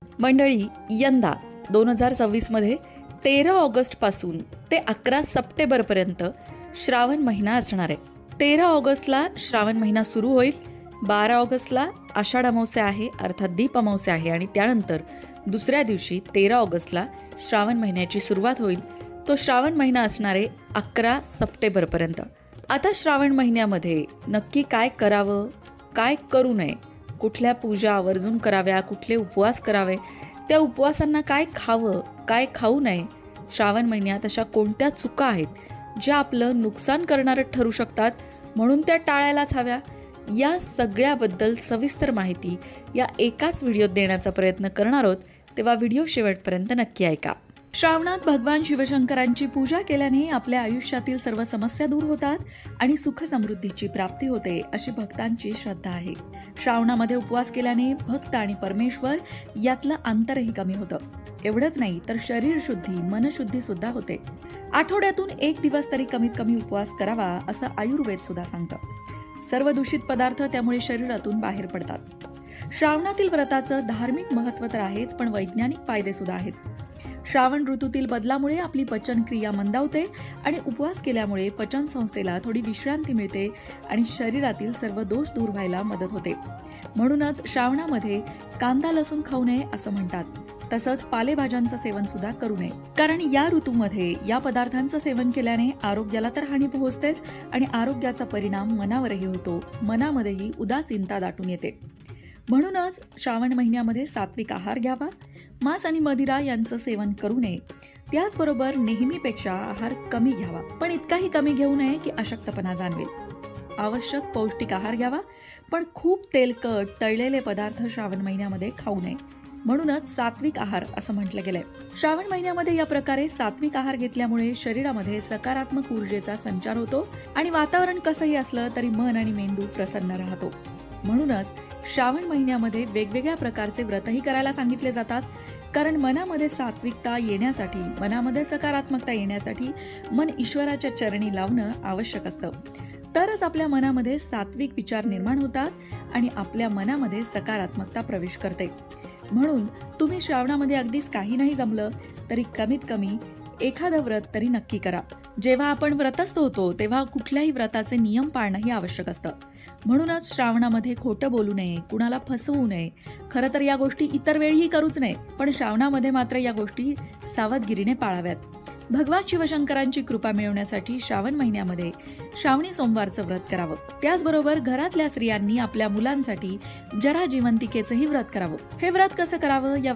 मंडळी, यंदा 2026 मध्ये 13 ऑगस्ट पासून ते 11 सप्टेंबर पर्यंत श्रावण महिना असणार आहे. 13 ऑगस्टला श्रावण महिना सुरू होईल. 12 ऑगस्टला आषाढ अमावस्या आहे, अर्थात दीप अमावस्या आहे, आणि त्यानंतर दुसऱ्या दिवशी 13 ऑगस्टला श्रावण महिन्याची सुरुवात होईल. तो श्रावण महिना असणार आहे 11 सप्टेंबर पर्यंत. आता श्रावण महिन्यामध्ये नक्की काय करावं, काय करू नये, कुठल्या पूजा आवर्जून कराव्या, कुठले उपवास करावे, त्या उपवासांना काय खावं, काय खाऊ नये, श्रावण महिन्यात अशा कोणत्या चुका आहेत ज्या आपलं नुकसान करणारं ठरू शकतात, म्हणून त्या टाळायलाच हव्या, या सगळ्याबद्दल सविस्तर माहिती या एकाच व्हिडिओत देण्याचा प्रयत्न करणार आहोत. तेव्हा व्हिडिओ शेवटपर्यंत नक्की ऐका. श्रावणात भगवान शिवशंकरांची पूजा केल्याने आपल्या आयुष्यातील सर्व समस्या दूर होतात आणि सुख समृद्धीची प्राप्ती होते, अशी भक्तांची श्रद्धा आहे. श्रावणामध्ये उपवास केल्याने भक्त आणि परमेश्वर यातलं अंतरही कमी होतं. एवढंच नाही तर शरीर शुद्धी, मनशुद्धी सुद्धा होते. आठवड्यातून 1 दिवस तरी कमीत कमी उपवास करावा, असं आयुर्वेद सुद्धा सांगतं. सर्व दूषित पदार्थ त्यामुळे शरीरातून बाहेर पडतात. श्रावणातील व्रताचं धार्मिक महत्त्व तर आहेच, पण वैज्ञानिक फायदे सुद्धा आहेत. श्रावण ऋतूतील बदलामुळे आपली पचनक्रिया मंदावते आणि उपवास केल्यामुळे पचन संस्थेला थोडी विश्रांती मिळते आणि शरीरातील सर्व दोष दूर व्हायला मदत होते. म्हणूनच श्रावणामध्ये कांदा लसूण खाऊ नये असं म्हणतात. तसंच पालेभाज्यांचं सेवन सुद्धा करू नये, कारण या ऋतूमध्ये या पदार्थांचं सेवन केल्याने आरोग्याला तर हानी पोहोचतेच आणि आरोग्याचा परिणाम मनावरही होतो. मनामध्येही उदासीनता दाटून येते. म्हणूनच श्रावण महिन्यामध्ये सात्विक आहार घ्यावा. मांस आणि मदिरा यांचं सेवन करू नये. त्याचबरोबर नेहमीपेक्षा आहार कमी घ्यावा, पण इतकाही कमी घेऊ नये की अशक्तपणा जाणवेल. आवश्यक पौष्टिक आहार घ्यावा, पण खूप तेलकट तळलेले पदार्थ श्रावण महिन्यामध्ये खाऊ नये. म्हणूनच सात्विक आहार असं म्हटलं गेलंय. श्रावण महिन्यामध्ये या प्रकारे सात्विक आहार घेतल्यामुळे शरीरामध्ये सकारात्मक ऊर्जेचा संचार होतो आणि वातावरण कसंही असलं तरी मन आणि मेंदू प्रसन्न राहतो. म्हणूनच श्रावण महिन्यामध्ये वेगवेगळ्या प्रकारचे व्रतही करायला सांगितले जातात, कारण मनामध्ये सात्विकता येण्यासाठी, मनामध्ये सकारात्मकता येण्यासाठी मन ईश्वराच्या चरणी लावणं आवश्यक असतं. तरच आपल्या मनामध्ये सात्विक विचार निर्माण होतात आणि आपल्या मनामध्ये सकारात्मकता प्रवेश करते. म्हणून तुम्ही श्रावणामध्ये अगदीच काही नाही जमलं तरी कमीत कमी एखादं व्रत तरी नक्की करा. जेव्हा आपण व्रतस्थ होतो तेव्हा कुठल्याही व्रताचे नियम पाळणंही आवश्यक असतं. म्हणूनच श्रावणामध्ये खोटं बोलू नये, कुणाला फसवू नये. खरं तर या गोष्टी इतर वेळीही करूच नये, पण श्रावणामध्ये मात्र या गोष्टी सावधगिरीने पाळाव्यात. भगवान शिवशंकरांची कृपा मिळवण्यासाठी श्रावण महिन्यामध्ये श्रावणी सोमवारचं व्रत करावं. त्याचबरोबर घरातल्या स्त्रियांनी आपल्या मुलांसाठी जरा जिवंतिकेचंही व्रत करावं. हे व्रत कसं करावं या